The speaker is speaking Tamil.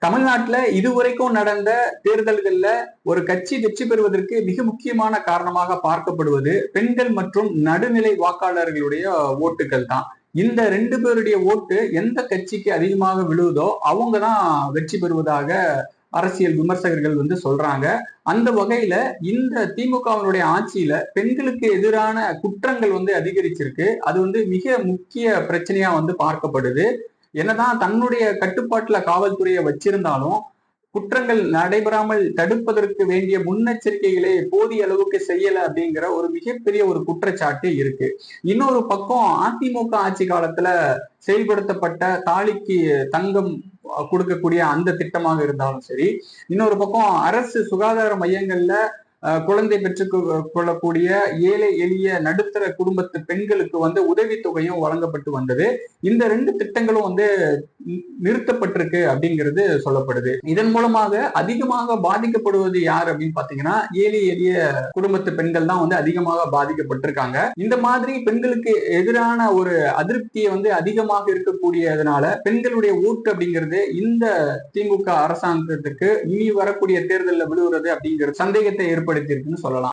தமிழ்நாட்டுல இதுவரைக்கும் நடந்த தேர்தல்கள்ல ஒரு கட்சி வெற்றி பெறுவதற்கு மிக முக்கியமான காரணமாக பார்க்கப்படுவது பெண்கள் மற்றும் நடுநிலை வாக்காளர்களுடைய ஓட்டுகள் தான். இந்த 2 பேருடைய ஓட்டு எந்த கட்சிக்கு அதிகமாக விழுவதோ அவங்கதான் வெற்றி பெறுவதாக அரசியல் விமர்சகர்கள் சொல்றாங்க. அந்த வகையில இந்த திமுகவினுடைய ஆட்சியில பெண்களுக்கு எதிரான குற்றங்கள் அதிகரிச்சிருக்கு. அது மிக முக்கிய பிரச்சனையா பார்க்கப்படுது. என்னதான் தன்னுடைய கட்டுப்பாட்டுல காவல்துறையை வச்சிருந்தாலும் குற்றங்கள் நடைபெறாமல் தடுப்பதற்கு வேண்டிய முன்னெச்சரிக்கைகளை போதிய அளவுக்கு செய்யல அப்படிங்கிற ஒரு மிகப்பெரிய ஒரு குற்றச்சாட்டு இருக்கு. இன்னொரு பக்கம் அதிமுக ஆட்சி காலத்துல செயல்படுத்தப்பட்ட தாலிக்கு தங்கம் கொடுக்கக்கூடிய அந்த திட்டமாக இருந்தாலும் சரி, இன்னொரு பக்கம் அரசு சுகாதார மையங்கள்ல குழந்தை பெற்றுக் கொள்ளக்கூடிய ஏழை எளிய நடுத்தர குடும்பத்து பெண்களுக்கு உதவித்தொகையும் வழங்கப்பட்டு வந்தது. இந்த 2 திட்டங்களும் நிறுத்தப்பட்டிருக்கு அப்படிங்கிறது சொல்லப்படுது. இதன் மூலமாக அதிகமாக பாதிக்கப்படுவது யார் அப்படின்னு பாத்தீங்கன்னா ஏழை எளிய குடும்பத்து பெண்கள் தான் அதிகமாக பாதிக்கப்பட்டிருக்காங்க. இந்த மாதிரி பெண்களுக்கு எதிரான ஒரு அதிருப்தியை அதிகமாக இருக்கக்கூடியதுனால பெண்களுடைய ஓட்டு அப்படிங்கிறது இந்த திமுக அரசாங்கத்துக்கு இனி வரக்கூடிய தேர்தலில் விழுவுறது அப்படிங்கிற சந்தேகத்தை ஏற்படுத்தியிருக்குன்னு சொல்லலாம்.